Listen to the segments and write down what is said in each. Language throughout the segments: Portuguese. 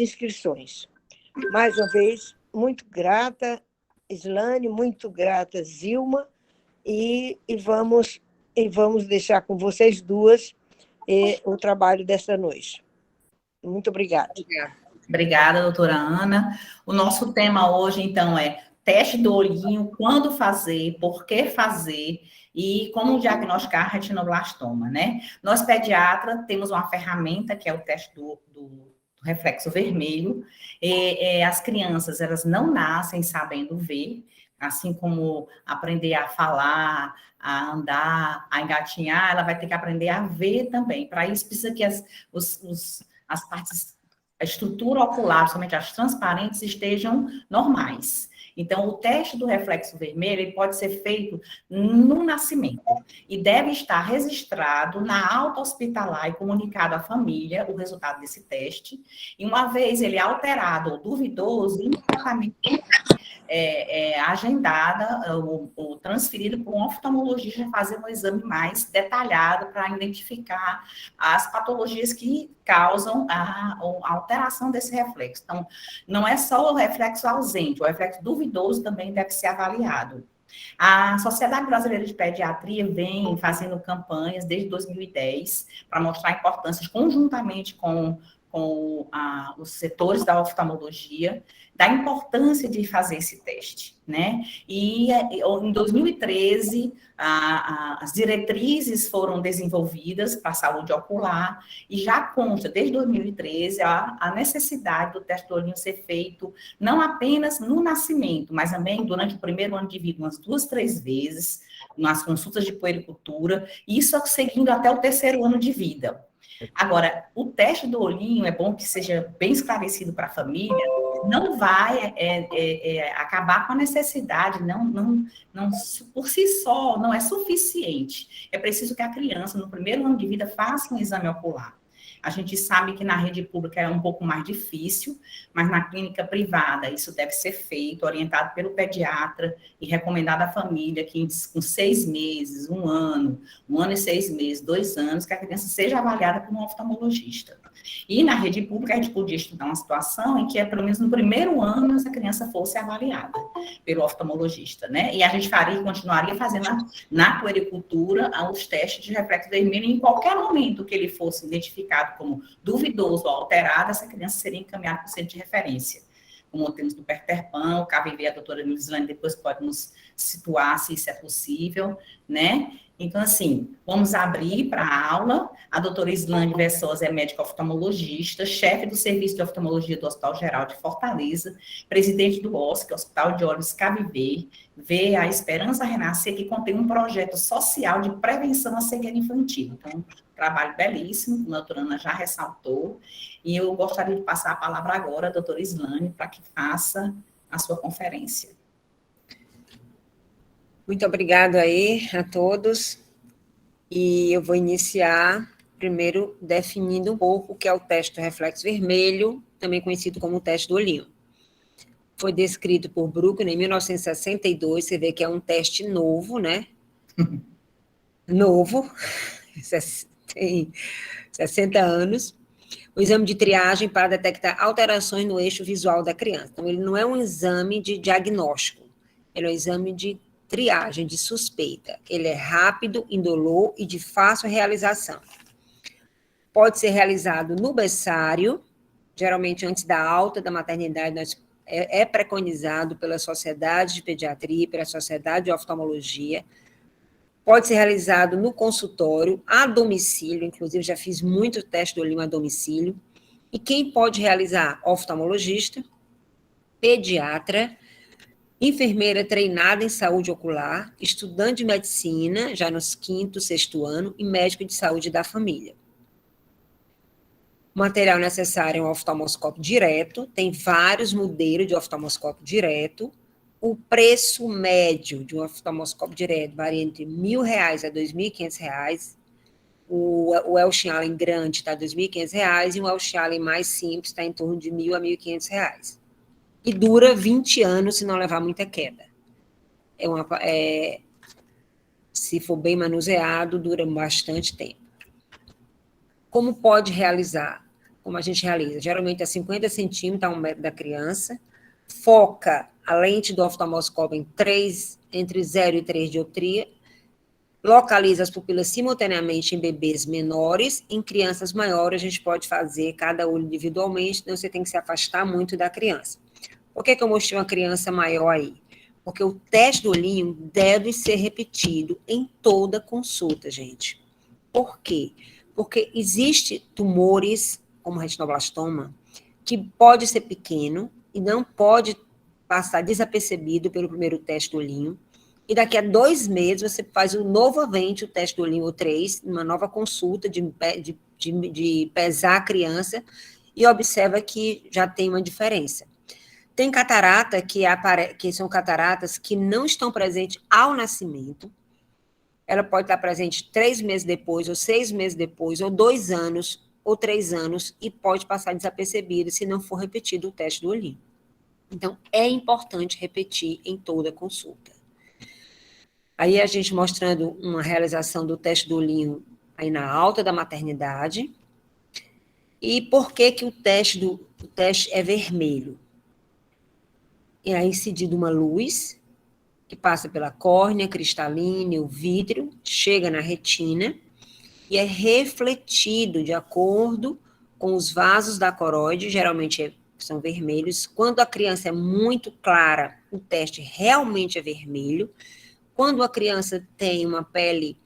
inscrições. Mais uma vez, muito grata, Islane, muito grata, Zilma, e vamos deixar com vocês duas o trabalho dessa noite. Muito obrigada. Obrigada, doutora Ana. O nosso tema hoje, então, é teste do olhinho, quando fazer, por que fazer e como diagnosticar retinoblastoma, né? Nós, pediatra, temos uma ferramenta que é o teste do reflexo vermelho. As crianças, elas não nascem sabendo ver, assim como aprender a falar, a andar, a engatinhar, ela vai ter que aprender a ver também. Para isso, precisa que as partes, a estrutura ocular, somente as transparentes, estejam normais. Então, o teste do reflexo vermelho ele pode ser feito no nascimento e deve estar registrado na alta hospitalar e comunicado à família o resultado desse teste. E uma vez ele alterado ou duvidoso, imediatamente agendada ou transferida para um oftalmologista fazer um exame mais detalhado para identificar as patologias que causam a alteração desse reflexo. Então, não é só o reflexo ausente, o reflexo duvidoso também deve ser avaliado. A Sociedade Brasileira de Pediatria vem fazendo campanhas desde 2010 para mostrar a importância, conjuntamente com os setores da oftalmologia, da importância de fazer esse teste, né? E em 2013, as diretrizes foram desenvolvidas para a saúde ocular e já consta, desde 2013, a necessidade do teste do olhinho ser feito não apenas no nascimento, mas também durante o primeiro ano de vida, umas 2, 3 vezes, nas consultas de puericultura, e isso seguindo até o terceiro ano de vida. Agora, o teste do olhinho, é bom que seja bem esclarecido para a família, não vai acabar com a necessidade, não, por si só, não é suficiente. É preciso que a criança, no primeiro ano de vida, faça um exame ocular. A gente sabe que na rede pública é um pouco mais difícil, mas na clínica privada isso deve ser feito, orientado pelo pediatra e recomendado à família que com 6 meses, 1 ano e 6 meses, 2 anos, que a criança seja avaliada por um oftalmologista. E na rede pública a gente podia estudar uma situação em que, pelo menos no primeiro ano, essa criança fosse avaliada pelo oftalmologista, né? E a gente continuaria fazendo na puericultura os testes de reflexo vermelho em qualquer momento que ele fosse identificado como duvidoso ou alterado, essa criança seria encaminhada para o centro de referência. Como temos no Peter Pan, o KVV, a doutora Nilslane depois pode nos situar se isso é possível, né? Então, assim, vamos abrir para a aula. A doutora Islane Versosa é médica oftalmologista, chefe do Serviço de Oftalmologia do Hospital Geral de Fortaleza, presidente do OSC, Hospital de Olhos KVV, vê a Esperança Renascer, que contém um projeto social de prevenção à cegueira infantil. Então, trabalho belíssimo, como a doutora Ana já ressaltou, e eu gostaria de passar a palavra agora à doutora Islane para que faça a sua conferência. Muito obrigada aí a todos, e eu vou iniciar primeiro definindo um pouco o que é o teste do reflexo vermelho, também conhecido como o teste do olhinho. Foi descrito por Bruckner em 1962, você vê que é um teste novo, né? Novo, tem 60 anos, o exame de triagem para detectar alterações no eixo visual da criança. Então, ele não é um exame de diagnóstico, ele é um exame de triagem, de suspeita. Ele é rápido, indolor e de fácil realização. Pode ser realizado no berçário, geralmente antes da alta da maternidade, é preconizado pela Sociedade de Pediatria, pela Sociedade de Oftalmologia. Pode ser realizado no consultório, a domicílio, inclusive já fiz muito teste do olhinho a domicílio. E quem pode realizar? Oftalmologista, pediatra, enfermeira treinada em saúde ocular, estudante de medicina, já nos 5º, 6º ano, e médico de saúde da família. O material necessário é um oftalmoscópio direto, tem vários modelos de oftalmoscópio direto. O preço médio de um oftalmoscópio direto varia entre R$1.000 a R$2.500. O Elshin Allen grande está R$ 2.500 e o Elshin Allen mais simples está em torno de R$1.000 a R$1.500. E dura 20 anos se não levar muita queda. Se for bem manuseado, dura bastante tempo. Como pode realizar? como a gente realiza? Geralmente é 50 centímetros a 1 metro da criança, foca a lente do oftalmoscópio entre 0 e 3 dioptria, localiza as pupilas simultaneamente em bebês menores, em crianças maiores a gente pode fazer cada olho individualmente, então você tem que se afastar muito da criança. Por que eu mostrei uma criança maior aí? Porque o teste do olhinho deve ser repetido em toda consulta, gente. Por quê? Porque existe tumores, como retinoblastoma, que pode ser pequeno e não pode passar desapercebido pelo primeiro teste do olhinho. E daqui a 2 meses você faz novamente o teste do olhinho 3, uma nova consulta de pesar a criança e observa que já tem uma diferença. Tem catarata que são cataratas que não estão presentes ao nascimento. Ela pode estar presente 3 meses depois, ou 6 meses depois, ou 2 anos, ou 3 anos, e pode passar desapercebido se não for repetido o teste do olhinho. Então, é importante repetir em toda consulta. Aí a gente mostrando uma realização do teste do olhinho aí na alta da maternidade. E por que que o teste é vermelho? É incidido uma luz que passa pela córnea cristalina, o vítreo, chega na retina e é refletido de acordo com os vasos da coroide, geralmente são vermelhos. Quando a criança é muito clara, o teste realmente é vermelho. Quando a criança tem uma pele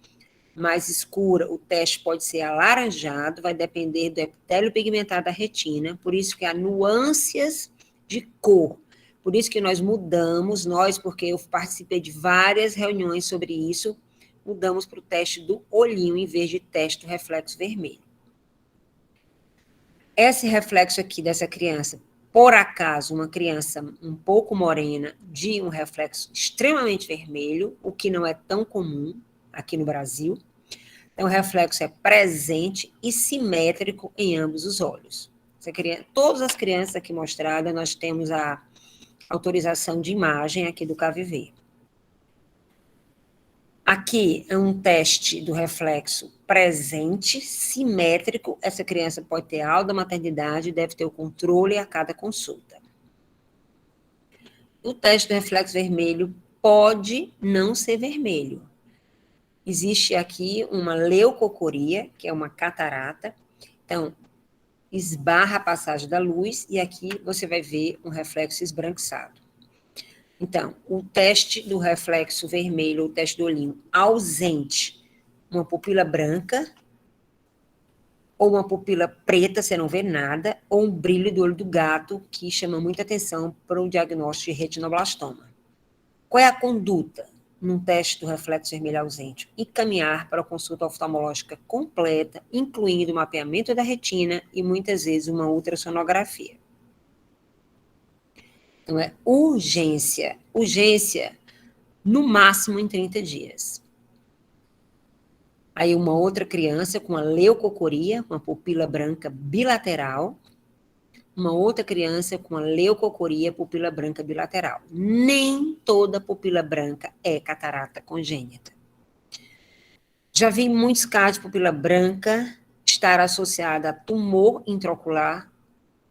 mais escura, o teste pode ser alaranjado, vai depender do epitélio pigmentado da retina, por isso que há nuances de cor. Por isso que nós mudamos, porque eu participei de várias reuniões sobre isso, mudamos para o teste do olhinho em vez de teste do reflexo vermelho. Esse reflexo aqui dessa criança, por acaso, uma criança um pouco morena, de um reflexo extremamente vermelho, o que não é tão comum aqui no Brasil. Então, o reflexo é presente e simétrico em ambos os olhos. Todas as crianças aqui mostradas, nós temos a autorização de imagem aqui do KVV. Aqui é um teste do reflexo presente, simétrico. Essa criança pode ter alta maternidade, deve ter o controle a cada consulta. O teste do reflexo vermelho pode não ser vermelho. Existe aqui uma leucocoria, que é uma catarata. Então, esbarra a passagem da luz e aqui você vai ver um reflexo esbranquiçado. Então, o teste do reflexo vermelho, o teste do olhinho ausente, uma pupila branca, ou uma pupila preta, você não vê nada, ou um brilho do olho do gato, que chama muita atenção para o diagnóstico de retinoblastoma. Qual é a conduta num teste do reflexo vermelho ausente? Encaminhar para a consulta oftalmológica completa, incluindo o mapeamento da retina e, muitas vezes, uma ultrassonografia. Então, é urgência. Urgência, no máximo, em 30 dias. Aí, uma outra criança com a leucocoria, uma pupila branca bilateral. Uma outra criança com a leucocoria, pupila branca bilateral. Nem toda pupila branca é catarata congênita. Já vi muitos casos de pupila branca estar associada a tumor intraocular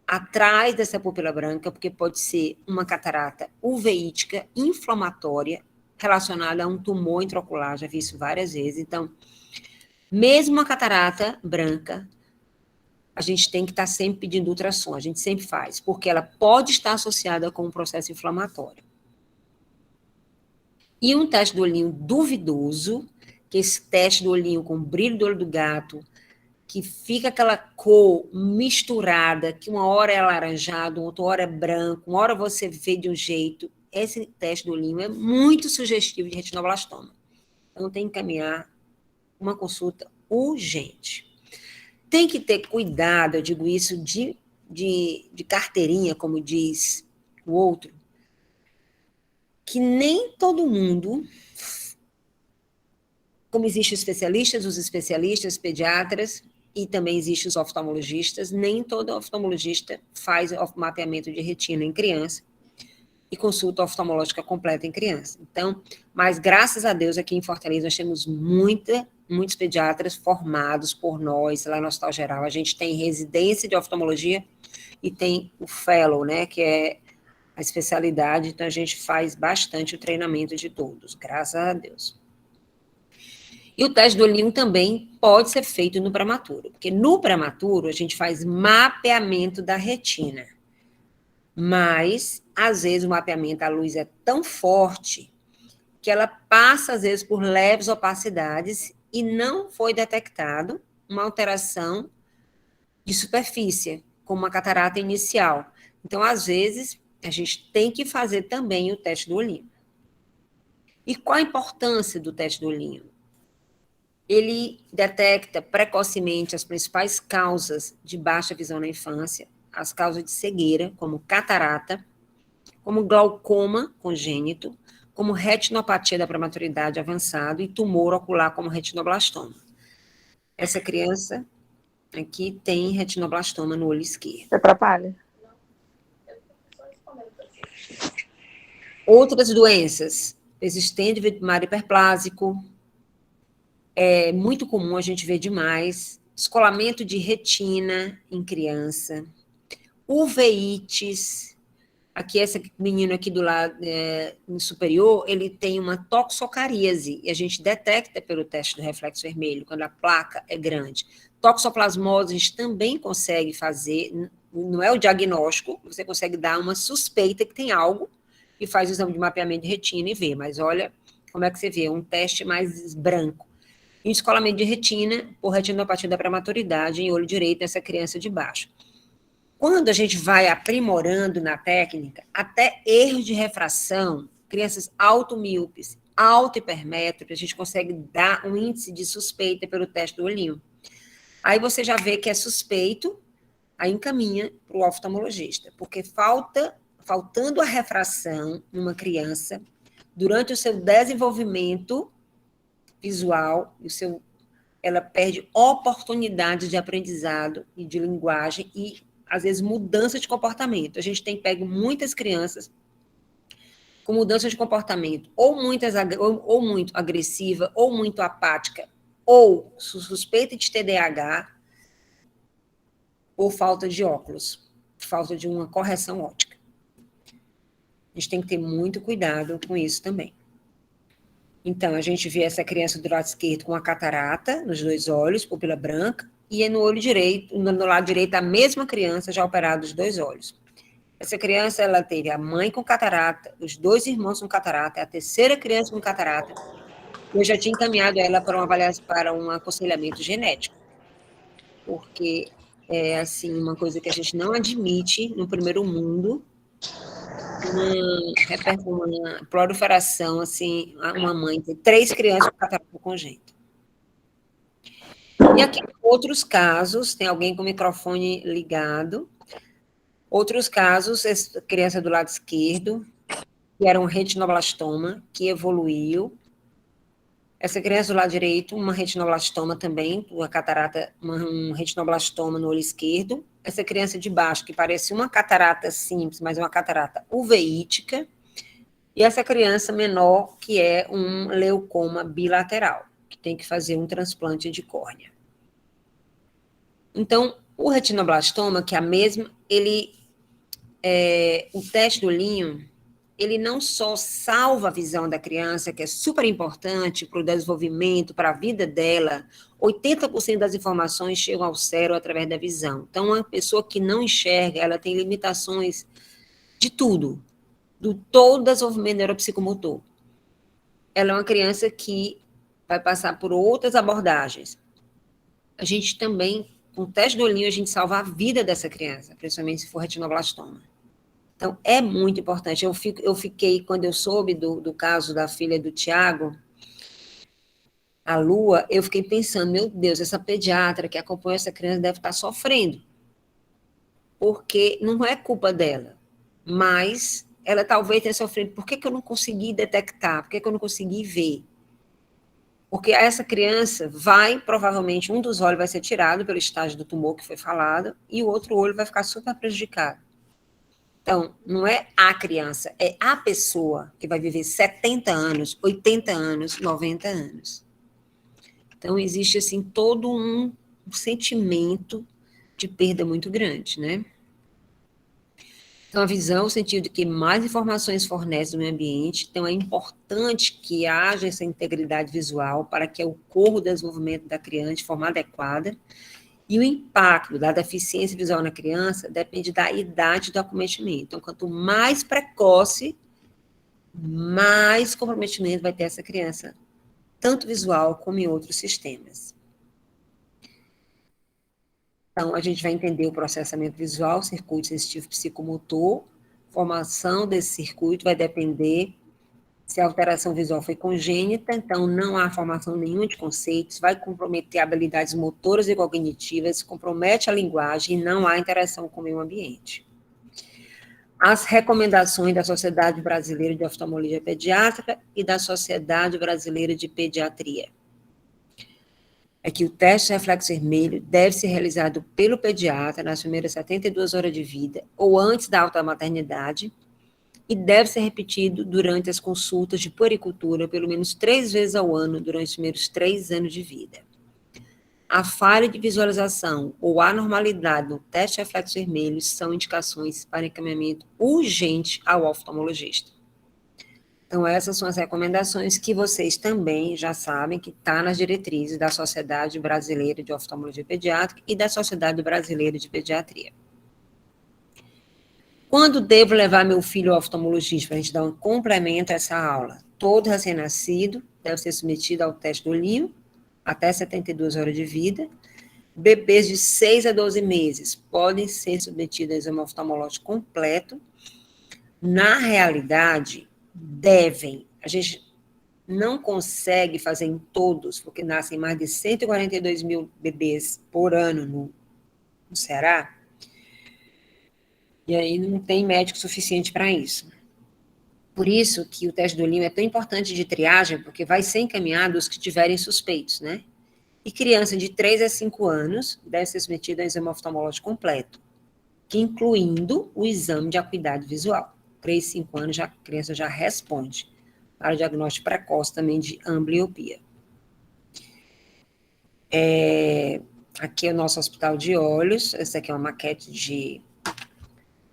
atrás dessa pupila branca, porque pode ser uma catarata uveítica inflamatória relacionada a um tumor intraocular, já vi isso várias vezes. Então, mesmo a catarata branca, a gente tem que estar sempre pedindo ultrassom, a gente sempre faz, porque ela pode estar associada com um processo inflamatório. E um teste do olhinho duvidoso, que é esse teste do olhinho com brilho do olho do gato, que fica aquela cor misturada, que uma hora é alaranjado, outra hora é branco, uma hora você vê de um jeito. Esse teste do olhinho é muito sugestivo de retinoblastoma. Então, tem que encaminhar uma consulta urgente. Tem que ter cuidado, eu digo isso, de carteirinha, como diz o outro, que nem todo mundo, como existem os especialistas, pediatras, e também existem os oftalmologistas, nem todo oftalmologista faz o mapeamento de retina em criança. e consulta oftalmológica completa em criança. Então, mas graças a Deus, aqui em Fortaleza, nós temos muitos pediatras formados por nós, lá no Hospital Geral. A gente tem residência de oftalmologia e tem o fellow, né, que é a especialidade, então a gente faz bastante o treinamento de todos, graças a Deus. E o teste do olhinho também pode ser feito no prematuro, porque no prematuro a gente faz mapeamento da retina. Mas, às vezes, o mapeamento, a luz é tão forte que ela passa, às vezes, por leves opacidades e não foi detectado uma alteração de superfície, como uma catarata inicial. Então, às vezes, a gente tem que fazer também o teste do olhinho. E qual a importância do teste do olhinho? Ele detecta precocemente as principais causas de baixa visão na infância, as causas de cegueira, como catarata, como glaucoma congênito, como retinopatia da prematuridade avançado e tumor ocular, como retinoblastoma. Essa criança aqui tem retinoblastoma no olho esquerdo. Você atrapalha? Outras doenças, persistente primário hiperplásico, é muito comum a gente ver demais, descolamento de retina em criança, uveites, aqui esse menino aqui do lado superior, ele tem uma toxocaríase, e a gente detecta pelo teste do reflexo vermelho, quando a placa é grande. Toxoplasmose a gente também consegue fazer, não é o diagnóstico, você consegue dar uma suspeita que tem algo, e faz o exame de mapeamento de retina e vê, mas olha como é que você vê, um teste mais branco. E descolamento de retina, por retinopatia da prematuridade, em olho direito, nessa criança de baixo. Quando a gente vai aprimorando na técnica, até erros de refração, crianças automíopes, auto-hipermétropes, a gente consegue dar um índice de suspeita pelo teste do olhinho. Aí você já vê que é suspeito, aí encaminha para o oftalmologista, porque faltando a refração numa criança, durante o seu desenvolvimento visual, ela perde oportunidade de aprendizado e de linguagem e, às vezes, mudança de comportamento. A gente tem pego muitas crianças com mudança de comportamento, ou muito agressiva, ou muito apática, ou suspeita de TDAH, ou falta de óculos, falta de uma correção óptica. A gente tem que ter muito cuidado com isso também. Então, a gente vê essa criança do lado esquerdo com a catarata nos 2 olhos, pupila branca, e no olho direito, no lado direito, a mesma criança já operada os 2 olhos. Essa criança, ela teve a mãe com catarata, os 2 irmãos com catarata, a terceira criança com catarata. Eu já tinha encaminhado ela para um aconselhamento genético, porque é, assim, uma coisa que a gente não admite no primeiro mundo, uma proliferação, assim, uma mãe tem 3 crianças com catarata congênita. E aqui, outros casos, tem alguém com o microfone ligado, outros casos, essa criança do lado esquerdo, que era um retinoblastoma, que evoluiu. Essa criança do lado direito, uma retinoblastoma também, uma catarata, um retinoblastoma no olho esquerdo. Essa criança de baixo, que parece uma catarata simples, mas é uma catarata uveítica. E essa criança menor, que é um leucoma bilateral, que tem que fazer um transplante de córnea. Então, o retinoblastoma, que é a mesma, o teste do olhinho, ele não só salva a visão da criança, que é super importante para o desenvolvimento, para a vida dela, 80% das informações chegam ao cérebro através da visão. Então, uma pessoa que não enxerga, ela tem limitações de tudo, do todo o desenvolvimento neuropsicomotor. Ela é uma criança que vai passar por outras abordagens. A gente também, com o teste do olhinho, a gente salva a vida dessa criança, principalmente se for retinoblastoma. Então, é muito importante. Eu fiquei, quando eu soube do caso da filha do Tiago, a Lua, eu fiquei pensando, meu Deus, essa pediatra que acompanha essa criança deve estar sofrendo. Porque não é culpa dela, mas ela talvez tenha sofrido. Por que eu não consegui detectar? Por que eu não consegui ver? Porque essa criança provavelmente, um dos olhos vai ser tirado pelo estágio do tumor que foi falado, e o outro olho vai ficar super prejudicado. Então, não é a criança, é a pessoa que vai viver 70 anos, 80 anos, 90 anos. Então, existe, assim, todo um sentimento de perda muito grande, né? Então, a visão, o sentido de que mais informações fornecem do meio ambiente, então é importante que haja essa integridade visual para que ocorra o desenvolvimento da criança de forma adequada, e o impacto da deficiência visual na criança depende da idade do acometimento. Então, quanto mais precoce, mais comprometimento vai ter essa criança, tanto visual como em outros sistemas. Então, a gente vai entender o processamento visual, circuito sensitivo psicomotor. Formação desse circuito vai depender se a alteração visual foi congênita, então não há formação nenhuma de conceitos, vai comprometer habilidades motoras e cognitivas, compromete a linguagem e não há interação com o meio ambiente. As recomendações da Sociedade Brasileira de Oftalmologia Pediátrica e da Sociedade Brasileira de Pediatria é que o teste de reflexo vermelho deve ser realizado pelo pediatra nas primeiras 72 horas de vida ou antes da alta maternidade, e deve ser repetido durante as consultas de puericultura pelo menos 3 vezes ao ano durante os primeiros 3 anos de vida. A falha de visualização ou anormalidade no teste de reflexo vermelho são indicações para encaminhamento urgente ao oftalmologista. Então, essas são as recomendações que vocês também já sabem que está nas diretrizes da Sociedade Brasileira de Oftalmologia Pediátrica e da Sociedade Brasileira de Pediatria. Quando devo levar meu filho ao oftalmologista para a gente dar um complemento a essa aula? Todo recém-nascido deve ser submetido ao teste do olhinho, até 72 horas de vida. Bebês de 6 a 12 meses podem ser submetidos a exame oftalmológico completo. Na realidade, devem. A gente não consegue fazer em todos, porque nascem mais de 142 mil bebês por ano no Ceará. E aí não tem médico suficiente para isso. Por isso que o teste do olhinho é tão importante de triagem, porque vai ser encaminhado os que tiverem suspeitos, né? E criança de 3 a 5 anos deve ser submetida a exame oftalmológico completo, que incluindo o exame de acuidade visual. 3, 5 anos, a criança já responde para o diagnóstico precoce também de ambliopia. Aqui é o nosso hospital de olhos. Essa aqui é uma maquete de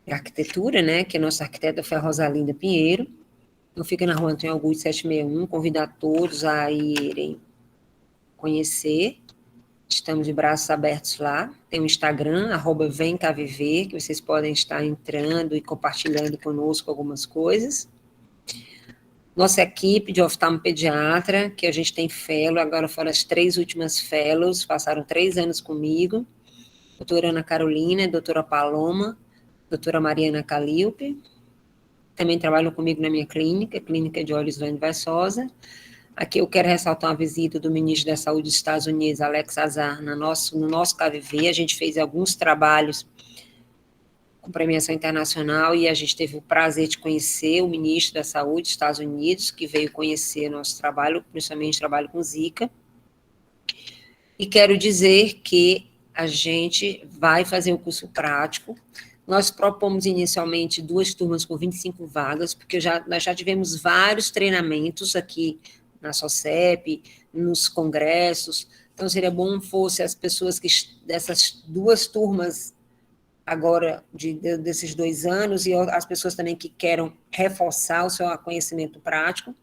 arquitetura, né, que a nossa arquiteta foi a Rosalinda Pinheiro. Então, fica na rua Antônio Augusto 761, convido a todos a irem conhecer. Estamos de braços abertos lá. Tem o Instagram, @vemcaviver, que vocês podem estar entrando e compartilhando conosco algumas coisas. Nossa equipe de oftalmopediatra, que a gente tem fellow, agora foram as 3 últimas fellows, passaram 3 anos comigo. Doutora Ana Carolina, doutora Paloma, doutora Mariana Calilpe, também trabalham comigo na minha clínica, Clínica de Olhos Vane Viçosa. Aqui eu quero ressaltar uma visita do ministro da Saúde dos Estados Unidos, Alex Azar, no nosso KVV. A gente fez alguns trabalhos com premiação internacional e a gente teve o prazer de conhecer o ministro da Saúde dos Estados Unidos, que veio conhecer nosso trabalho, principalmente trabalho com Zika. E quero dizer que a gente vai fazer o curso prático. Nós propomos inicialmente 2 turmas com 25 vagas, porque nós já tivemos vários treinamentos aqui na SOCEP, nos congressos, então seria bom fosse as pessoas que dessas 2 turmas agora, desses 2 anos, e as pessoas também que queiram reforçar o seu conhecimento prático.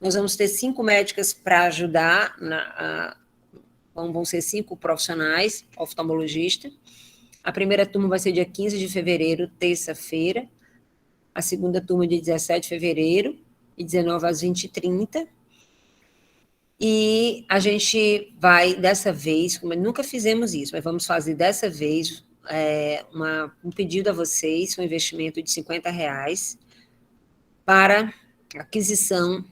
Nós vamos ter 5 médicas para ajudar, vão ser 5 profissionais, oftalmologistas. A primeira turma vai ser dia 15 de fevereiro, terça-feira. A segunda turma dia 17 de fevereiro, de 19 às 20h30. E a gente vai, dessa vez, como nunca fizemos isso, mas vamos fazer dessa vez um pedido a vocês, um investimento de R$50 para aquisição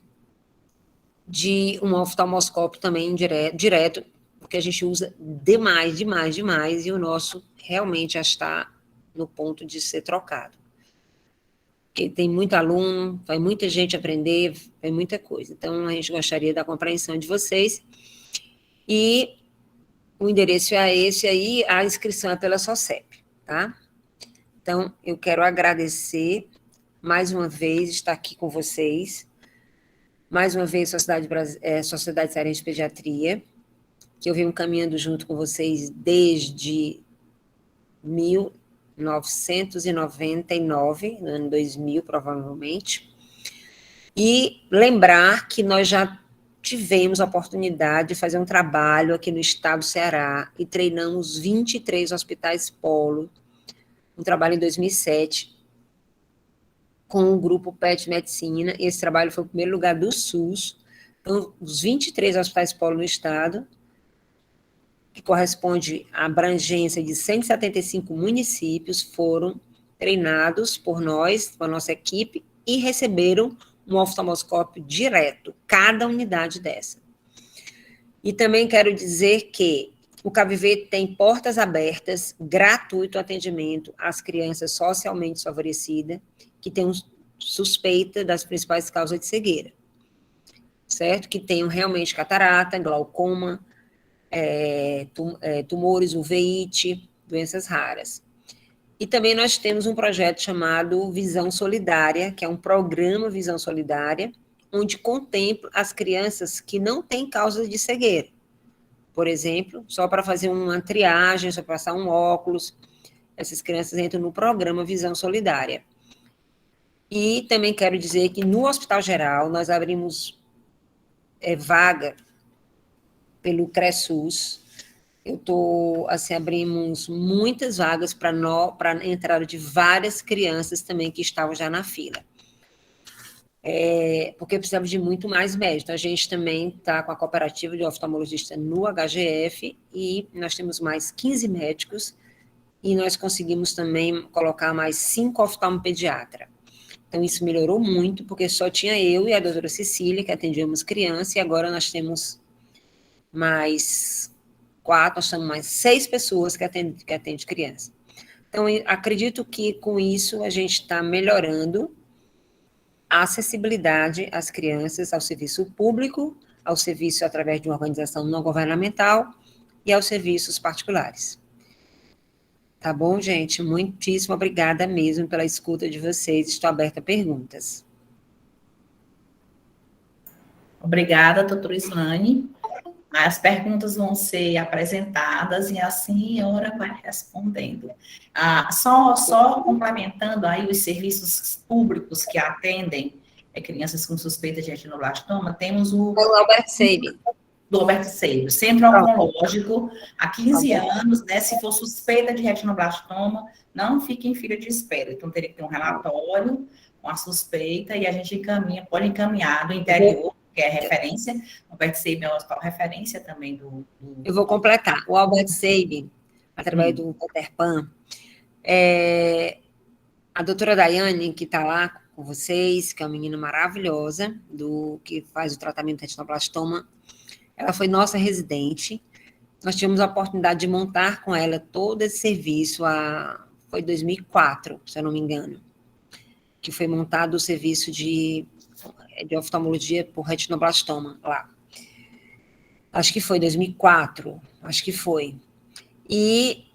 de um oftalmoscópio também direto, porque a gente usa demais, e o nosso realmente já está no ponto de ser trocado. Porque tem muito aluno, vai muita gente aprender, vai muita coisa. Então, a gente gostaria da compreensão de vocês. E o endereço é esse aí, a inscrição é pela SOCEP, tá? Então, eu quero agradecer mais uma vez estar aqui com vocês, mais uma vez Sociedade Cearense de Pediatria, que eu venho caminhando junto com vocês desde 1999, no ano 2000, provavelmente, e lembrar que nós já tivemos a oportunidade de fazer um trabalho aqui no estado do Ceará e treinamos 23 hospitais polo, um trabalho em 2007, com o grupo PET Medicina, e esse trabalho foi o primeiro lugar do SUS, então, os 23 hospitais polo no estado, que corresponde à abrangência de 175 municípios, foram treinados por nós, por nossa equipe, e receberam um oftalmoscópio direto, cada unidade dessa. E também quero dizer que o Caviver tem portas abertas, gratuito atendimento às crianças socialmente desfavorecidas, que têm suspeita das principais causas de cegueira, certo? Que tenham realmente catarata, glaucoma, tumores, uveíte, doenças raras. E também nós temos um projeto chamado Visão Solidária, que é um programa Visão Solidária, onde contempla as crianças que não têm causa de cegueira. Por exemplo, só para fazer uma triagem, só para passar um óculos, essas crianças entram no programa Visão Solidária. E também quero dizer que no Hospital Geral nós abrimos vaga pelo CRESUS. Abrimos muitas vagas para a entrada de várias crianças também que estavam já na fila. Porque precisamos de muito mais médicos. Então, a gente também está com a cooperativa de oftalmologista no HGF e nós temos mais 15 médicos e nós conseguimos também colocar mais 5 oftalmopediatras. Então, isso melhorou muito, porque só tinha eu e a doutora Cecília que atendíamos criança e agora nós temos mais 4, nós temos mais 6 pessoas que atendem criança. Então, acredito que com isso a gente está melhorando a acessibilidade às crianças, ao serviço público, ao serviço através de uma organização não governamental e aos serviços particulares. Tá bom, gente? Muitíssimo obrigada mesmo pela escuta de vocês. Estou aberta a perguntas. Obrigada, doutora Islane. As perguntas vão ser apresentadas e a senhora vai respondendo. Só complementando aí os serviços públicos que atendem crianças com suspeita de retinoblastoma, temos o Albert Sabin. Do Albert Sabin, Centro Oncológico, há 15 anos, né? Se for suspeita de retinoblastoma, não fique em fila de espera. Então, teria que ter um relatório com a suspeita e a gente pode encaminhar do interior, que é referência. O Albert Sabin é o hospital referência também do... Eu vou completar. O Albert Sabin, através do Peter Pan, a doutora Daiane, que está lá com vocês, que é uma menina maravilhosa, que faz o tratamento de retinoblastoma, ela foi nossa residente. Nós tivemos a oportunidade de montar com ela todo esse serviço, foi em 2004, se eu não me engano, que foi montado o serviço de oftalmologia por retinoblastoma lá. Acho que foi 2004, acho que foi. E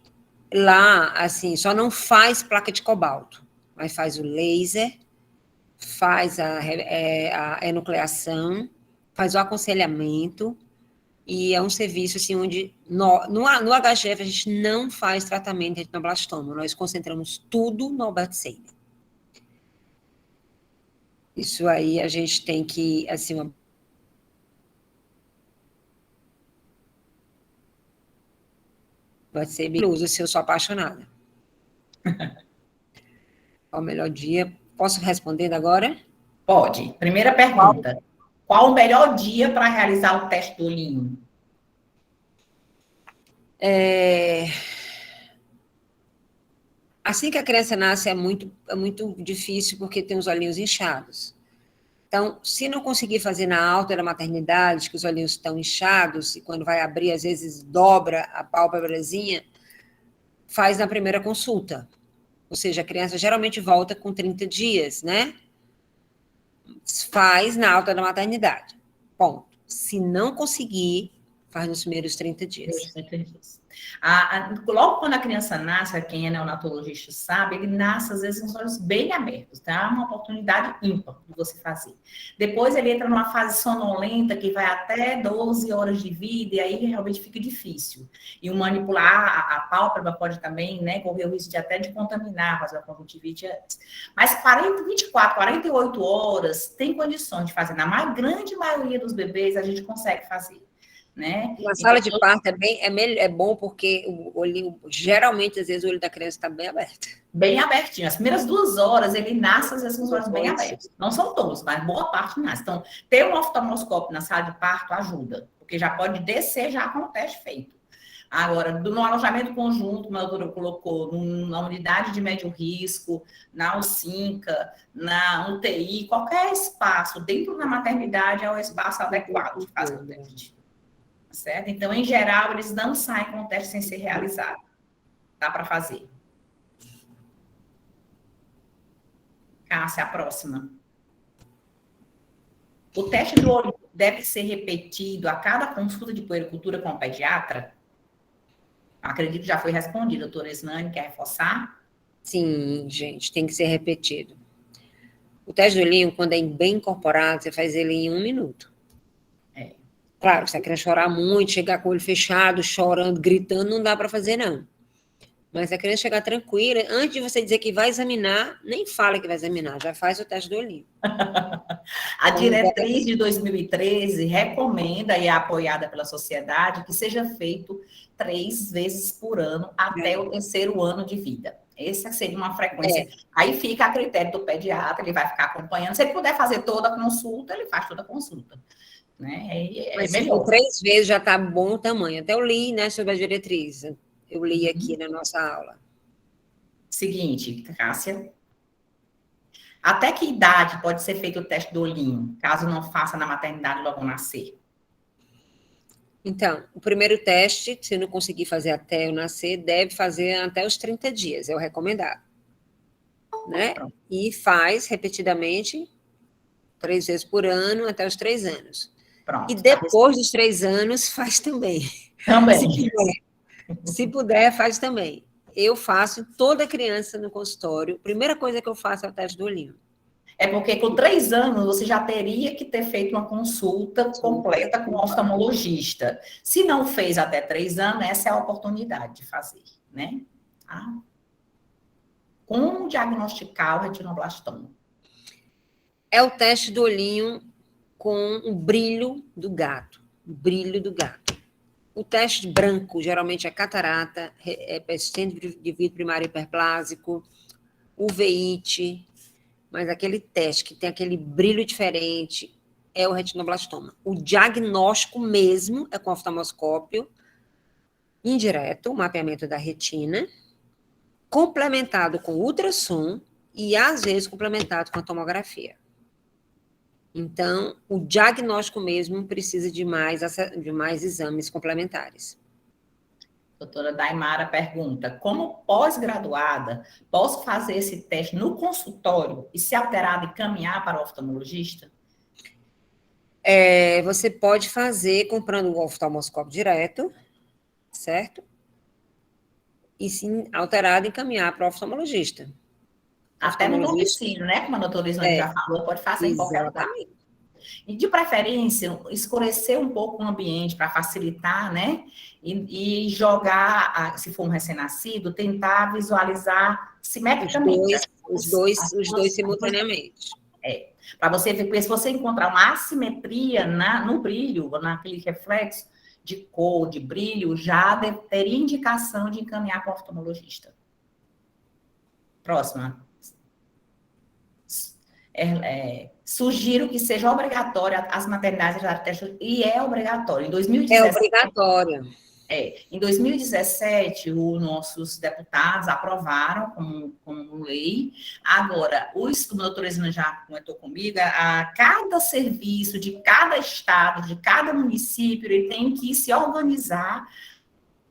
lá, assim, só não faz placa de cobalto, mas faz o laser, faz a enucleação, faz o aconselhamento, e é um serviço, assim, onde no HGF a gente não faz tratamento de retinoblastoma, nós concentramos tudo no Albert Sabin. Isso aí a gente tem que, assim, vai ser maravilhoso se eu sou apaixonada. Qual o melhor dia? Posso responder agora? Pode. Primeira pergunta. Qual o melhor dia para realizar o teste do olhinho? Assim que a criança nasce é muito difícil porque tem os olhinhos inchados. Então, se não conseguir fazer na alta da maternidade, que os olhinhos estão inchados, e quando vai abrir, às vezes dobra a pálpebrazinha, faz na primeira consulta. Ou seja, a criança geralmente volta com 30 dias, né? Faz na alta da maternidade. Ponto. Se não conseguir, faz nos primeiros 30 dias. Logo quando a criança nasce, quem é neonatologista sabe, ele nasce, às vezes, com os olhos bem abertos, tá? Uma oportunidade ímpar de você fazer. Depois ele entra numa fase sonolenta, que vai até 12 horas de vida, e aí realmente fica difícil. E o manipular a pálpebra pode também, né, correr o risco de até de contaminar, fazer a conjuntivite antes. Mas 24, 48 horas, tem condições de fazer. Na grande maioria dos bebês, a gente consegue fazer. Né? Na sala de parto é bom porque o olho, geralmente, às vezes, o olho da criança está bem aberto. Bem abertinho. As primeiras 2 horas, ele nasce, às vezes, com os olhos bem abertos. Não são todos, mas boa parte nasce. Então, ter um oftalmoscópio na sala de parto ajuda, porque já pode descer já com o teste feito. Agora, no alojamento conjunto, como a doutora colocou, na unidade de médio risco, na UCINCA, na UTI, qualquer espaço dentro da maternidade é o espaço adequado de fazer o teste. Certo? Então, em geral, eles não saem com o teste sem ser realizado. Dá para fazer. Cássia, a próxima. O teste do olho deve ser repetido a cada consulta de puericultura com o pediatra? Acredito que já foi respondido, doutora Eslane, quer reforçar? Sim, gente, tem que ser repetido. O teste do olhinho, quando é bem incorporado, você faz ele em 1 minuto. Claro, se a criança chorar muito, chegar com o olho fechado, chorando, gritando, não dá para fazer, não. Mas se a criança chegar tranquila, antes de você dizer que vai examinar, nem fala que vai examinar, já faz o teste do olhinho. A diretriz de 2013 recomenda e é apoiada pela sociedade que seja feito 3 vezes por ano até o 3º ano de vida. Essa seria uma frequência. Aí fica a critério do pediatra, ele vai ficar acompanhando. Se ele puder fazer toda a consulta, ele faz toda a consulta. Né? Mas melhor. 3 vezes já está bom o tamanho. Até eu li, né, sobre a diretriz. Eu li aqui na nossa aula. Seguinte, Cássia. Até que idade pode ser feito o teste do olhinho, caso não faça na maternidade logo ao nascer? Então, o primeiro teste, se não conseguir fazer até eu nascer, deve fazer até os 30 dias, é o recomendado. Né? E faz repetidamente 3 vezes por ano até os 3 anos. Pronto, e depois dos 3 anos, faz também. Também. Se puder, faz também. Eu faço em toda criança no consultório. Primeira coisa que eu faço é o teste do olhinho. É porque com 3 anos você já teria que ter feito uma consulta completa com o oftalmologista. Se não fez até 3 anos, essa é a oportunidade de fazer, né? Tá? Como diagnosticar o retinoblastoma? É o teste do olhinho com o brilho do gato. O brilho do gato. O teste branco, geralmente é catarata, é persistente de vidro primário hiperplásico, uveíte, mas aquele teste que tem aquele brilho diferente é o retinoblastoma. O diagnóstico mesmo é com oftalmoscópio indireto, o mapeamento da retina, complementado com ultrassom e, às vezes, complementado com a tomografia. Então, o diagnóstico mesmo precisa de mais exames complementares. Doutora Daimara pergunta, como pós-graduada, posso fazer esse teste no consultório e, se alterado, encaminhar para o oftalmologista? Você pode fazer comprando o oftalmoscópio direto, certo? E, se alterado, encaminhar para o oftalmologista. Até no domicílio, né? Como a doutora Islane já falou, pode fazer em qualquer lugar. E, de preferência, escurecer um pouco o ambiente para facilitar, né? E jogar, se for um recém-nascido, tentar visualizar simetricamente. Os dois simultaneamente. Para você ver, porque se você encontrar uma assimetria no brilho, naquele reflexo de cor, de brilho, já teria indicação de encaminhar para o oftalmologista. Próxima. Sugiro que seja obrigatório as maternidades de teste, e é obrigatório. Em 2017, é obrigatório. Em 2017, os nossos deputados aprovaram como lei. Agora, o doutor Esna já comentou comigo, a cada serviço de cada estado, de cada município, ele tem que se organizar,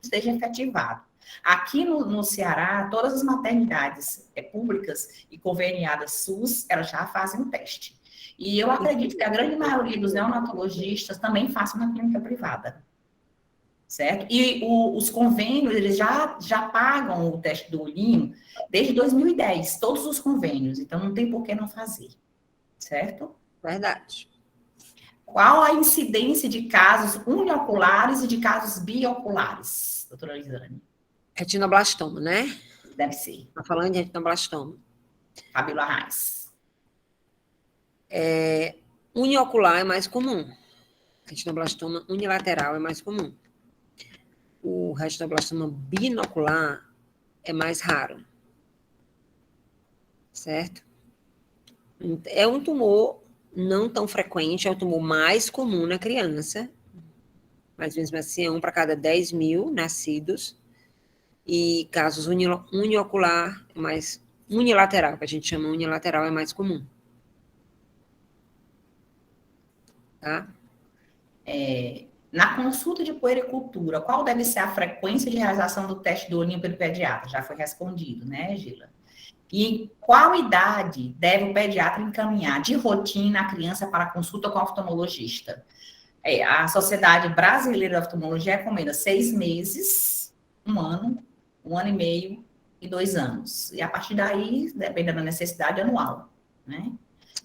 esteja efetivado. Aqui no Ceará, todas as maternidades públicas e conveniadas SUS, elas já fazem um teste. E eu acredito que a grande maioria dos neonatologistas também façam na clínica privada. certo? E os convênios, eles já pagam o teste do olhinho desde 2010, todos os convênios, então não tem por que não fazer, certo? Verdade. Qual a incidência de casos unioculares e de casos bioculares, doutora Lisane? Retinoblastoma, né? Deve ser. Está falando de retinoblastoma. Fabíola Arraes. Uniocular é mais comum. Retinoblastoma unilateral é mais comum. O retinoblastoma binocular é mais raro. Certo? É um tumor não tão frequente, é o tumor mais comum na criança. Mas mesmo assim, é 1 para cada 10 mil nascidos. E casos uniocular é mais unilateral, que a gente chama unilateral, é mais comum. Tá? Na consulta de puericultura, qual deve ser a frequência de realização do teste do olhinho pelo pediatra? Já foi respondido, né, Gila? E qual idade deve o pediatra encaminhar de rotina a criança para consulta com o oftalmologista? A Sociedade Brasileira de Oftalmologia recomenda 6 meses, 1 ano e meio e 2 anos. E a partir daí, dependendo da necessidade, anual, né?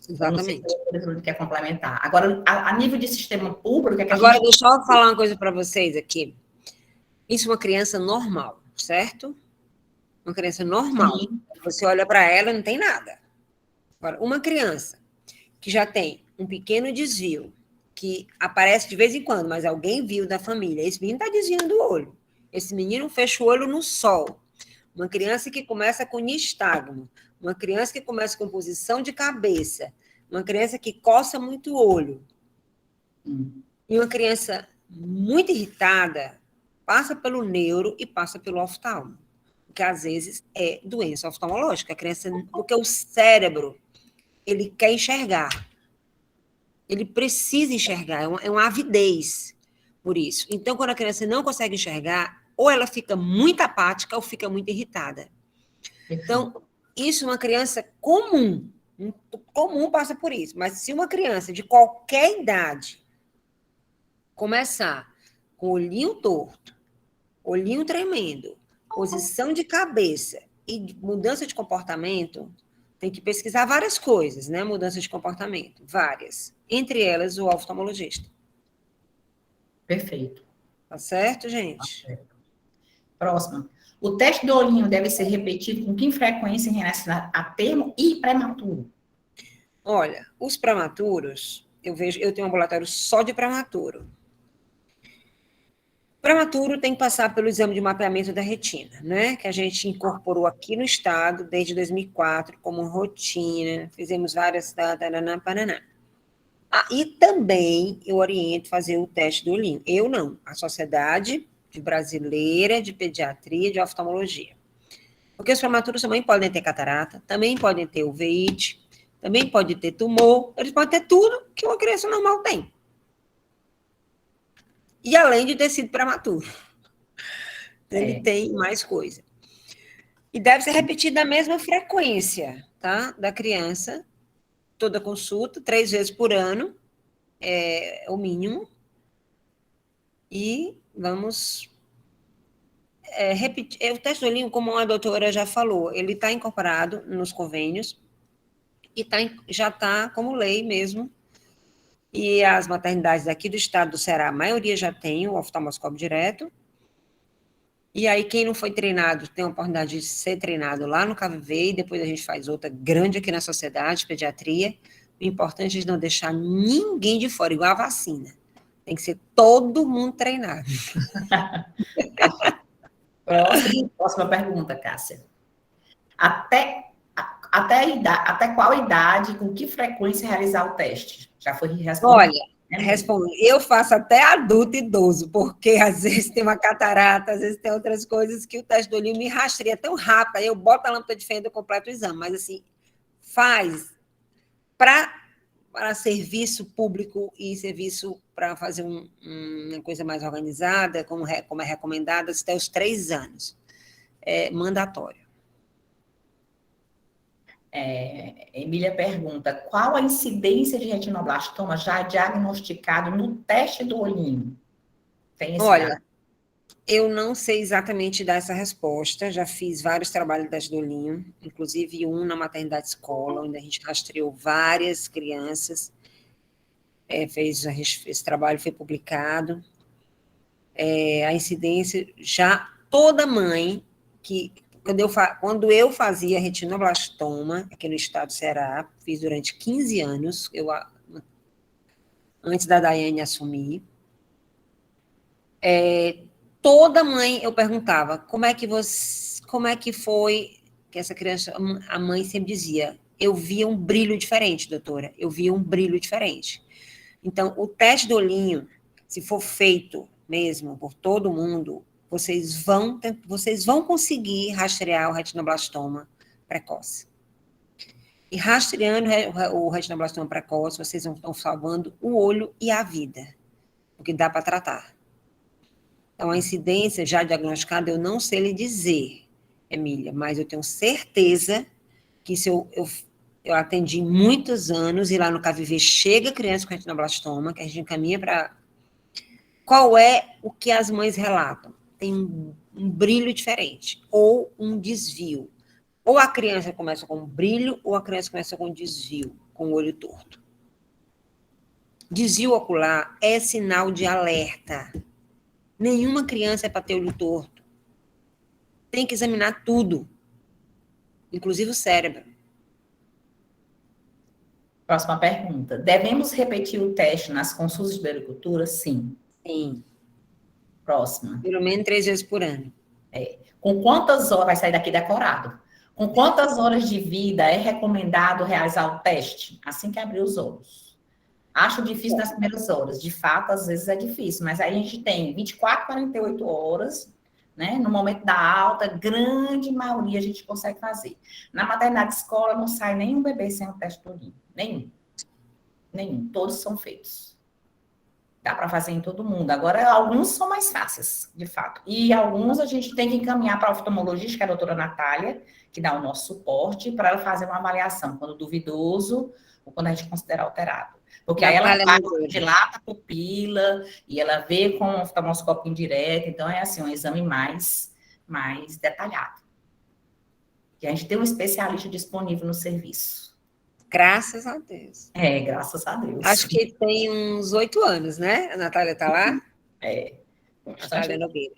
Exatamente. Não sei se quer complementar. Agora, a nível de sistema público... Agora, deixa eu falar uma coisa para vocês aqui. Isso é uma criança normal, certo? Uma criança normal. Sim. Você olha para ela, não tem nada. Agora, uma criança que já tem um pequeno desvio, que aparece de vez em quando, mas alguém viu da família, esse menino está desviando o olho. Esse menino fecha o olho no sol. Uma criança que começa com nistagmo. Uma criança que começa com posição de cabeça. Uma criança que coça muito o olho. E uma criança muito irritada passa pelo neuro e passa pelo oftalmo. Que às vezes é doença oftalmológica. A criança, porque o cérebro, ele quer enxergar. Ele precisa enxergar, é uma avidez por isso. Então, quando a criança não consegue enxergar, ou ela fica muito apática ou fica muito irritada. Então, isso uma criança comum passa por isso. Mas se uma criança de qualquer idade começar com olhinho torto, olhinho tremendo, posição de cabeça e mudança de comportamento, tem que pesquisar várias coisas, né? Mudança de comportamento, várias. Entre elas, o oftalmologista. Perfeito. Tá certo, gente? Tá certo. Próxima. O teste do olhinho deve ser repetido com que frequência em relação a termo e prematuro? Olha, os prematuros, eu tenho um ambulatório só de prematuro. Prematuro tem que passar pelo exame de mapeamento da retina, né? Que a gente incorporou aqui no estado desde 2004 como rotina, fizemos várias paraná. E também eu oriento fazer o teste do olhinho. Eu não, a Sociedade Brasileira de Pediatria e de Oftalmologia. Porque os prematuros também podem ter catarata, também podem ter uveíte, também pode ter tumor, eles podem ter tudo que uma criança normal tem. E além de ter sido prematuro. Ele tem mais coisa. E deve ser repetido da mesma frequência, tá? Da criança, toda consulta, 3 vezes por ano, é o mínimo. E vamos repetir. O teste do olhinho, como a doutora já falou, ele está incorporado nos convênios e já está como lei mesmo. E as maternidades aqui do estado do Ceará, a maioria já tem o oftalmoscópio direto. E aí, quem não foi treinado, tem a oportunidade de ser treinado lá no KVV, e depois a gente faz outra grande aqui na Sociedade de Pediatria. O importante é não deixar ninguém de fora, igual a vacina. Tem que ser todo mundo treinado. Próxima pergunta, Cássia. Até qual idade, com que frequência realizar o teste? Já foi respondido? Olha, eu faço até adulto e idoso, porque às vezes tem uma catarata, às vezes tem outras coisas que o teste do olhinho me rastreia tão rápido, aí eu boto a lâmpada de fenda e completo o exame, mas assim, faz para serviço público e serviço para fazer uma coisa mais organizada, como é recomendado, até os 3 anos. É mandatório. Emília pergunta, qual a incidência de retinoblastoma já diagnosticado no teste do olhinho? Tem esse Olha, dado? Eu não sei exatamente dar essa resposta, já fiz vários trabalhos das Dolinho, inclusive um na maternidade escola, onde a gente rastreou várias crianças, esse trabalho foi publicado, a incidência, já toda mãe, que quando eu fazia retinoblastoma, aqui no estado do Ceará, fiz durante 15 anos, antes da Daiane assumir, toda mãe eu perguntava, como é que foi que essa criança, a mãe sempre dizia, eu via um brilho diferente, doutora, eu via um brilho diferente. Então, o teste do olhinho, se for feito mesmo por todo mundo, vocês vão conseguir rastrear o retinoblastoma precoce. E rastreando o retinoblastoma precoce, vocês estão salvando o olho e a vida, porque dá para tratar. Então, a incidência já diagnosticada, eu não sei lhe dizer, Emília, mas eu tenho certeza que se eu atendi muitos anos, e lá no KVV chega criança com retinoblastoma, que a gente encaminha para... Qual é o que as mães relatam? Tem um brilho diferente, ou um desvio. Ou a criança começa com um brilho, ou a criança começa com um desvio, com o olho torto. Desvio ocular é sinal de alerta. Nenhuma criança é para ter olho torto. Tem que examinar tudo, inclusive o cérebro. Próxima pergunta. Devemos repetir o teste nas consultas de puericultura? Sim. Sim. Próxima. Pelo menos 3 vezes por ano. Com quantas horas, vai sair daqui decorado, com quantas horas de vida é recomendado realizar o teste? Assim que abrir os olhos. Acho difícil nas primeiras horas. De fato, às vezes é difícil, mas aí a gente tem 24, 48 horas, né? No momento da alta, grande maioria a gente consegue fazer. Na maternidade escola, não sai nenhum bebê sem o teste do olhinho. Nenhum. Todos são feitos. Dá para fazer em todo mundo. Agora, alguns são mais fáceis, de fato. E alguns a gente tem que encaminhar para a oftalmologista, que é a doutora Natália, que dá o nosso suporte, para ela fazer uma avaliação, quando duvidoso ou quando a gente considera alterado. Porque aí ela dilata a pupila e ela vê com o oftalmoscópio indireto. Então, é assim, um exame mais detalhado. E a gente tem um especialista disponível no serviço. Graças a Deus. Graças a Deus. Acho que tem uns 8 anos, né? A Natália está lá? Natália Nogueira.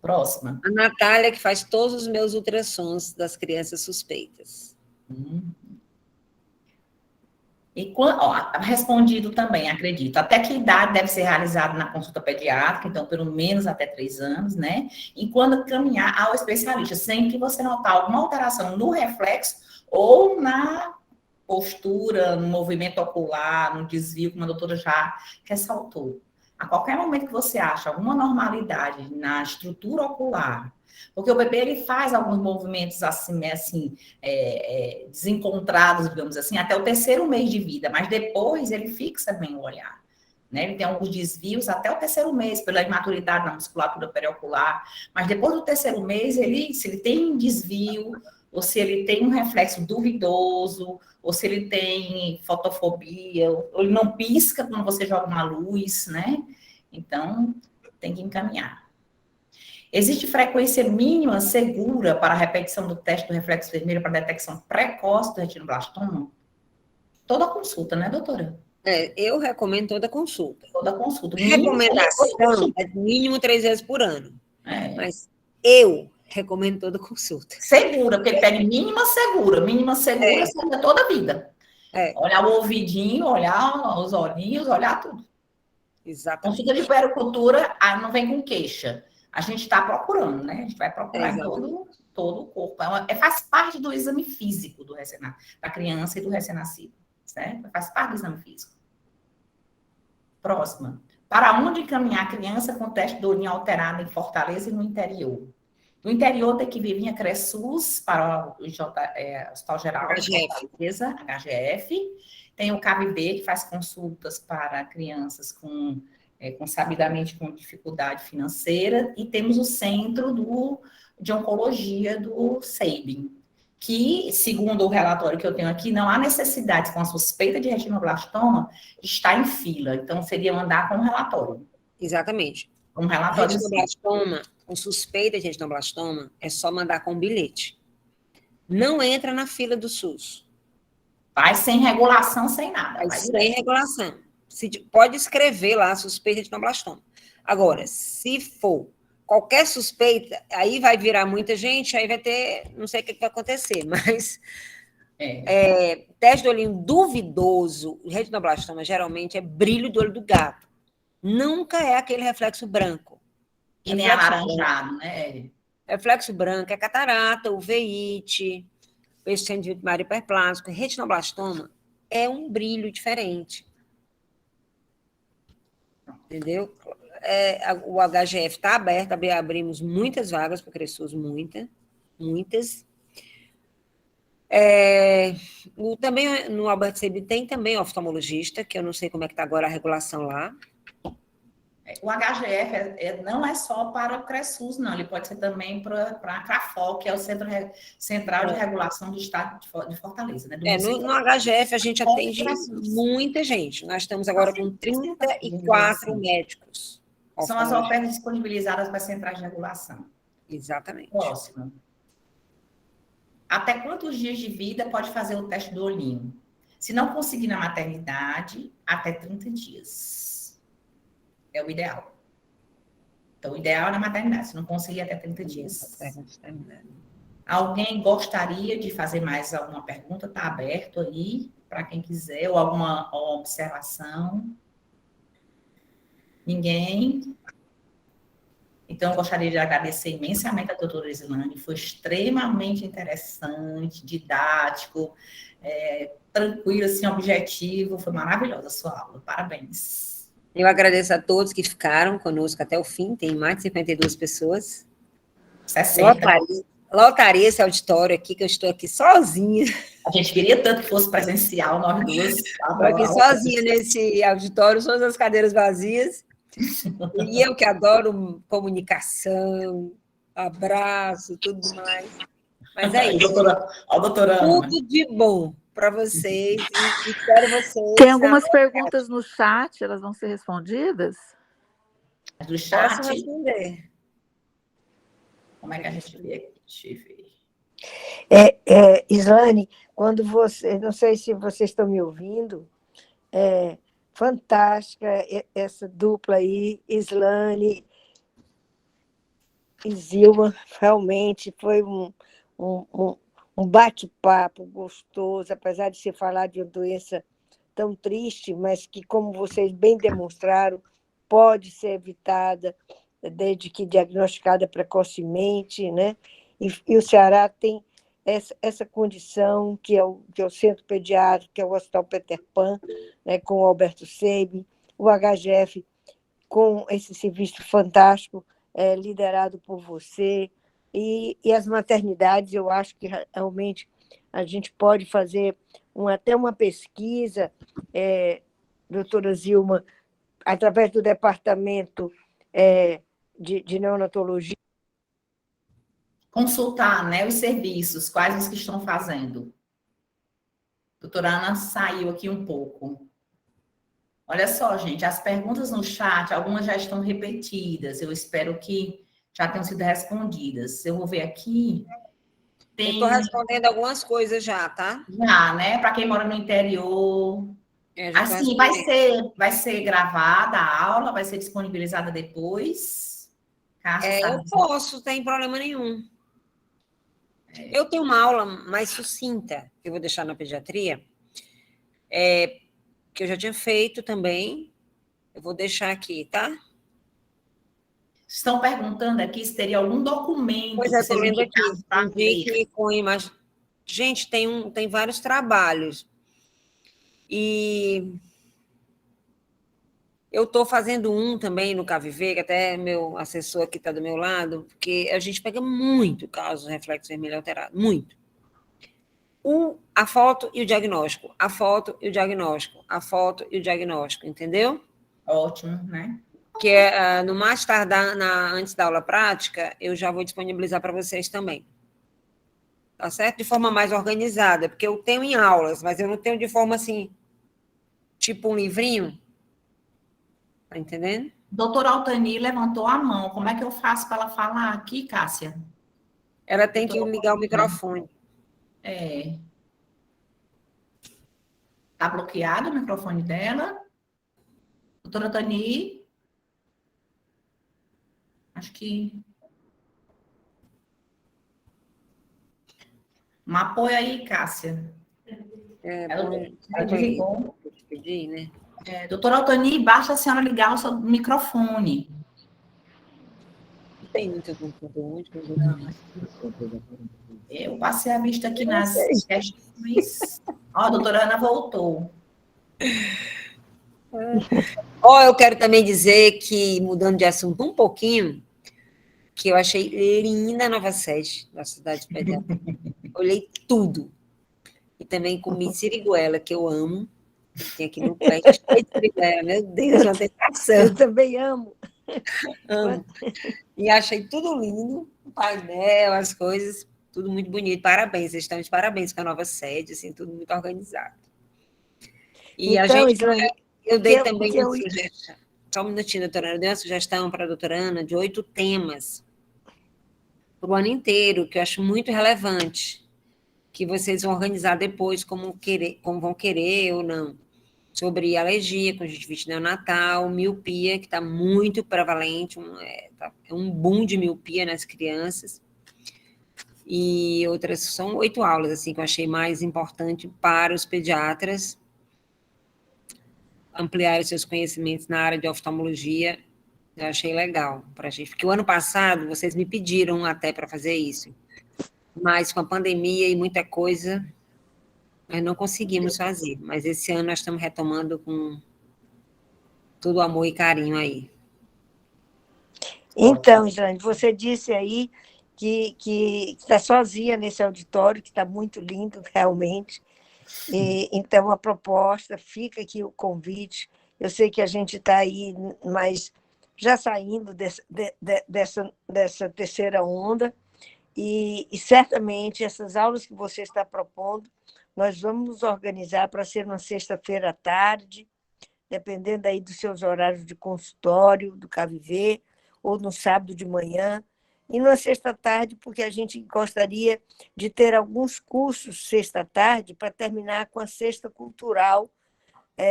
Próxima. A Natália que faz todos os meus ultrassons das crianças suspeitas. E respondido também, acredito. Até que idade deve ser realizado na consulta pediátrica? Então, pelo menos até 3 anos, né? E quando caminhar ao especialista, sempre que você notar alguma alteração no reflexo ou na postura, no movimento ocular, no desvio, como a doutora já ressaltou. A qualquer momento que você acha alguma normalidade na estrutura ocular, porque o bebê ele faz alguns movimentos assim desencontrados, digamos assim, até o 3º mês de vida, mas depois ele fixa bem o olhar. Né? Ele tem alguns desvios até o 3º mês, pela imaturidade na musculatura periocular, mas depois do 3º mês, se ele tem desvio, ou se ele tem um reflexo duvidoso, ou se ele tem fotofobia, ou ele não pisca quando você joga uma luz, né? Então, tem que encaminhar. Existe frequência mínima segura para a repetição do teste do reflexo vermelho para detecção precoce do retinoblastoma? Toda consulta, né, doutora? Eu recomendo toda consulta. Toda consulta. Recomendação é mínimo 3 vezes por ano. Mas eu recomendo toda consulta. Segura, porque ele pede mínima segura. Mínima segura segura toda a vida. Olhar o ouvidinho, olhar os olhinhos, olhar tudo. Exatamente. Consulta de puericultura não vem com queixa. A gente está procurando, né? A gente vai procurar todo o corpo. Faz parte do exame físico da criança e do recém-nascido. Certo? Faz parte do exame físico. Próxima. Para onde encaminhar a criança com teste do olhinho alterado em Fortaleza e no interior? No interior tem que vir via CRESUS para o Hospital Geral, HGF. Tem o KVB, que faz consultas para crianças sabidamente com dificuldade financeira. E temos o Centro de Oncologia do SEIBIN, que, segundo o relatório que eu tenho aqui, não há necessidade, com a suspeita de retinoblastoma, de estar em fila. Então, seria mandar com o relatório. Exatamente. Um relatório. Retinoblastoma, com suspeita de retinoblastoma, é só mandar com bilhete. Não entra na fila do SUS. Vai sem regulação, sem nada. Vai sem regulação. Pode escrever lá, suspeita de retinoblastoma. Agora, se for qualquer suspeita, aí vai virar muita gente, aí vai ter, não sei o que vai acontecer, mas teste do olhinho duvidoso, retinoblastoma geralmente é brilho do olho do gato. Nunca é aquele reflexo branco. E nem alaranjado, né? Reflexo branco é catarata, uveíte, peixinho de Maria hiperplástico. Retinoblastoma é um brilho diferente. Entendeu? O HGF está aberto, abrimos muitas vagas para Cressus, muitas. Também no Albert Sabin tem também oftalmologista, que eu não sei como é que está agora a regulação lá. O HGF não é só para o Cressus, não. Ele pode ser também para a CRAFOL, que é o Central de Regulação do Estado de Fortaleza. Né? No HGF a gente atende muita gente. Nós estamos agora com 34 médicos. São as ofertas disponibilizadas para as centrais de regulação. Exatamente. Próximo. Até quantos dias de vida pode fazer o teste do olhinho? Se não conseguir na maternidade, até 30 dias. É o ideal. Então, o ideal é na maternidade, se não conseguir até 30 dias. Alguém gostaria de fazer mais alguma pergunta? Está aberto aí, para quem quiser, ou alguma observação? Ninguém? Então, eu gostaria de agradecer imensamente a doutora Islane, foi extremamente interessante, didático, tranquilo, assim, objetivo, foi maravilhosa a sua aula, parabéns. Eu agradeço a todos que ficaram conosco até o fim, tem mais de 52 pessoas. 60. Lotaria esse auditório aqui, que eu estou aqui sozinha. A gente queria tanto que fosse presencial, nós duas. Estou aqui sozinha nesse auditório, todas as cadeiras vazias. E eu que adoro comunicação, abraço, tudo mais. Mas é isso. Doutora tudo Ana. de bom para vocês e espero vocês. Tem algumas perguntas no chat, elas vão ser respondidas? Do chat? Posso responder. Como é que a gente vê aqui? Deixa eu ver. Islane, quando você, não sei se vocês estão me ouvindo, fantástica essa dupla aí, Islane e Zilma, realmente foi um bate-papo gostoso, apesar de se falar de uma doença tão triste, mas que, como vocês bem demonstraram, pode ser evitada desde que diagnosticada precocemente, né? E o Ceará tem essa condição, que é o Centro Pediátrico, que é o Hospital Peter Pan, né, com o Alberto Sabin, o HGF, com esse serviço fantástico, liderado por você, e as maternidades, eu acho que realmente a gente pode fazer até uma pesquisa, doutora Zilma, através do departamento de neonatologia. Consultar, né, os serviços, quais os que estão fazendo. Doutora Ana saiu aqui um pouco. Olha só, gente, as perguntas no chat, algumas já estão repetidas, eu espero que já tenham sido respondidas. Eu vou ver aqui. Eu estou respondendo algumas coisas já, tá? Já, né? Para quem mora no interior. Assim, vai ser gravada a aula, vai ser disponibilizada depois. Eu posso, não tem problema nenhum. Eu tenho uma aula mais sucinta, que eu vou deixar na pediatria, que eu já tinha feito também. Eu vou deixar aqui, tá? Estão perguntando aqui se teria algum documento. Pois é, estou vendo aqui. Com imagem. Gente, tem vários trabalhos. E eu estou fazendo um também no Caviver, que até meu assessor aqui está do meu lado, porque a gente pega muito caso de reflexo vermelho alterado, muito. A foto e o diagnóstico, a foto e o diagnóstico, a foto e o diagnóstico, entendeu? Ótimo, né? Que no mais tardar, antes da aula prática, eu já vou disponibilizar para vocês também. Tá certo? De forma mais organizada, porque eu tenho em aulas, mas eu não tenho de forma assim, tipo um livrinho. Tá entendendo? Doutora Altani levantou a mão. Como é que eu faço para ela falar aqui, Cássia? Ela tem que Doutora ligar o Altani. microfone. Tá bloqueado o microfone dela? Doutora Altani? Acho que... Um apoio aí, Cássia. Ela desligou. Pedir, né? Doutora Altani, basta a senhora ligar o seu microfone. Não tem muito computador. Eu passei a vista aqui nas questões. Ó, a doutora Ana voltou. Eu quero também dizer que, mudando de assunto um pouquinho, que eu achei linda a nova sede da Cidade Pediátrica. Olhei tudo. E também comi siriguela, que eu amo. Tem aqui no pé cheio de siriguela. Meu Deus, uma tentação. Eu também amo. Amo. E achei tudo lindo, o painel, as coisas, tudo muito bonito. Parabéns, vocês estão de parabéns com a nova sede, assim, tudo muito organizado. E então, eu dei também uma sugestão. Só um minutinho, doutora Ana. Eu dei uma sugestão para a doutora Ana de 8 temas para o ano inteiro, que eu acho muito relevante, que vocês vão organizar depois como vão querer ou não. Sobre alergia, conjuntivite neonatal, miopia, que está muito prevalente, é um boom de miopia nas crianças. E outras, são 8 aulas, assim, que eu achei mais importante para os pediatras ampliarem seus conhecimentos na área de oftalmologia. Eu achei legal para a gente, porque o ano passado vocês me pediram até para fazer isso, mas com a pandemia e muita coisa, nós não conseguimos fazer, mas esse ano nós estamos retomando com todo o amor e carinho aí. Então, Jane, você disse aí que está sozinha nesse auditório, que está muito lindo, realmente. Então, a proposta, fica aqui o convite. Eu sei que a gente está aí, mas já saindo dessa terceira onda, e certamente essas aulas que você está propondo, nós vamos nos organizar para ser uma sexta-feira à tarde, dependendo aí dos seus horários de consultório, do KVV, ou no sábado de manhã, e na sexta-tarde, porque a gente gostaria de ter alguns cursos sexta-tarde para terminar com a Sexta Cultural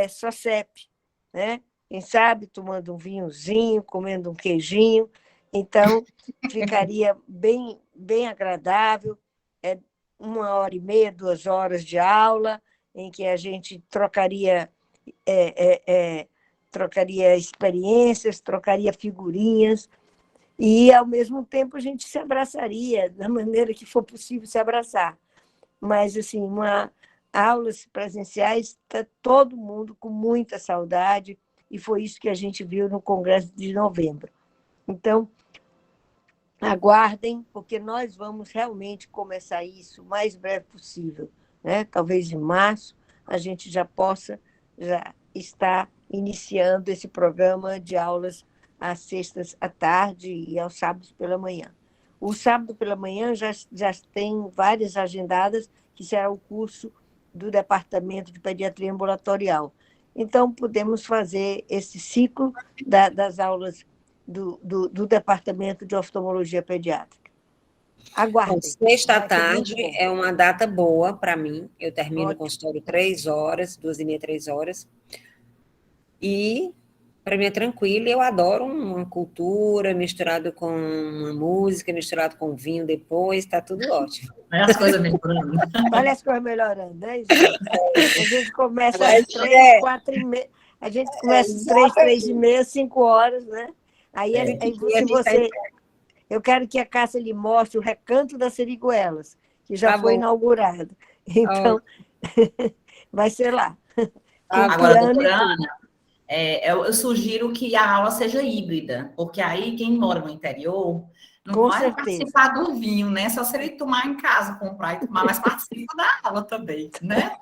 SOCEP, né? Quem sabe tomando um vinhozinho, comendo um queijinho, então ficaria bem, bem agradável, 1h30, 2 horas de aula, em que a gente trocaria experiências, trocaria figurinhas, e, ao mesmo tempo, a gente se abraçaria da maneira que for possível se abraçar. Mas, assim, aulas presenciais, está todo mundo com muita saudade, e foi isso que a gente viu no Congresso de novembro. Então, aguardem, porque nós vamos realmente começar isso o mais breve possível, né? Talvez em março a gente já possa estar iniciando esse programa de aulas às sextas à tarde e aos sábados pela manhã. O sábado pela manhã já tem várias agendadas, que será o curso do Departamento de Pediatria Ambulatorial. Então, podemos fazer esse ciclo das aulas do Departamento de Oftalmologia Pediátrica. Aguardem. Sexta à tarde é uma data boa para mim. Eu termino o consultório 3 horas, 2h30, 3 horas. E para mim é tranquilo, eu adoro uma cultura misturado com uma música, misturado com vinho depois, está tudo ótimo. Olha as coisas melhorando. Olha as coisas melhorando, né, gente? A gente começa às 3, 4h30, a gente começa às 3, 3h30, 5 horas, né? Aí eu quero que a Cássia lhe mostre o Recanto das Siriguelas, que já foi inaugurado. Então, vai ser lá. Agora, doutora Ana, eu sugiro que a aula seja híbrida, porque aí quem mora no interior não vai participar do vinho, né? Só se ele tomar em casa, comprar e tomar, mas participa da aula também, né?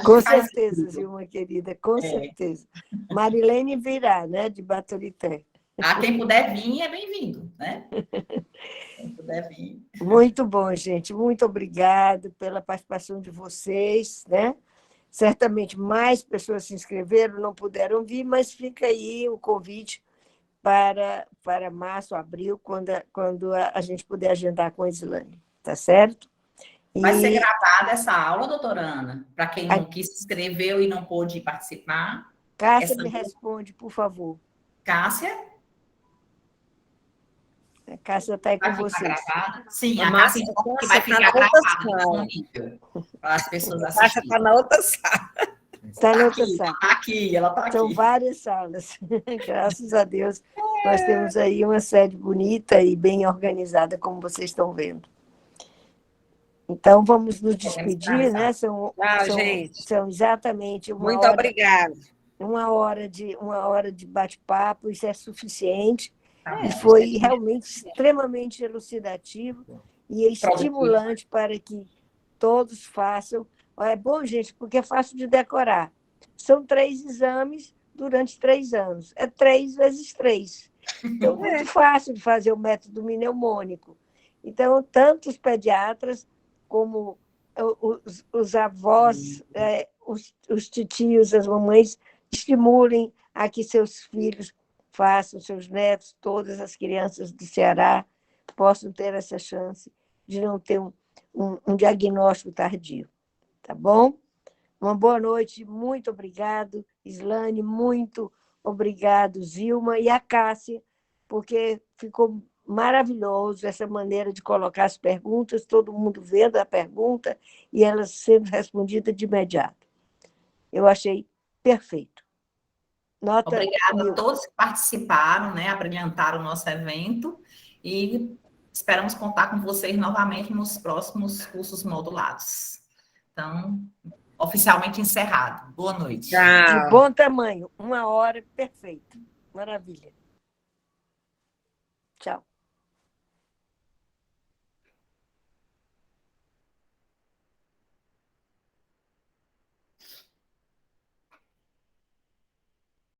Com certeza, Zilma, querida, com certeza. Marilene virá, né, de Baturité. Quem puder vir é bem-vindo, né? Quem puder vir. Muito bom, gente. Muito obrigada pela participação de vocês, né? Certamente mais pessoas se inscreveram, não puderam vir, mas fica aí o convite para março, abril, quando a gente puder agendar com a Islane, tá certo? Vai ser gravada essa aula, doutora Ana? Para quem não quis se inscreveu e não pôde participar. Cássia, me responde, por favor. Cássia? A Cássia está aí com vocês. Sim, a Cássia que vai ficar gravada disponível para as pessoas assistirem. A Cássia está na outra sala. Está na outra sala. Está aqui, ela está aqui. São várias salas. Graças a Deus, nós temos aí uma sede bonita e bem organizada, como vocês estão vendo. Então, vamos nos despedir, né? São exatamente uma Muito hora. Obrigada. Uma hora de bate-papo, isso é suficiente. E foi realmente extremamente elucidativo e estimulante para que todos façam. É bom, gente, porque é fácil de decorar. São 3 exames durante 3 anos. É 3 vezes 3. Então, é muito fácil de fazer o método mnemônico. Então, tanto os pediatras como os avós, os titios, as mamães, estimulem a que seus filhos façam, seus netos, todas as crianças do Ceará possam ter essa chance de não ter um diagnóstico tardio. Tá bom? Uma boa noite, muito obrigado, Islane, muito obrigado, Zilma, e a Cássia, porque ficou maravilhoso essa maneira de colocar as perguntas, todo mundo vendo a pergunta e elas sendo respondidas de imediato. Eu achei perfeito. Nota Obrigada 1000. a todos que participaram, né, abrilhantaram o nosso evento e esperamos contar com vocês novamente nos próximos cursos modulados. Então, oficialmente encerrado. Boa noite. Tchau. De bom tamanho, 1 hora, perfeito. Maravilha.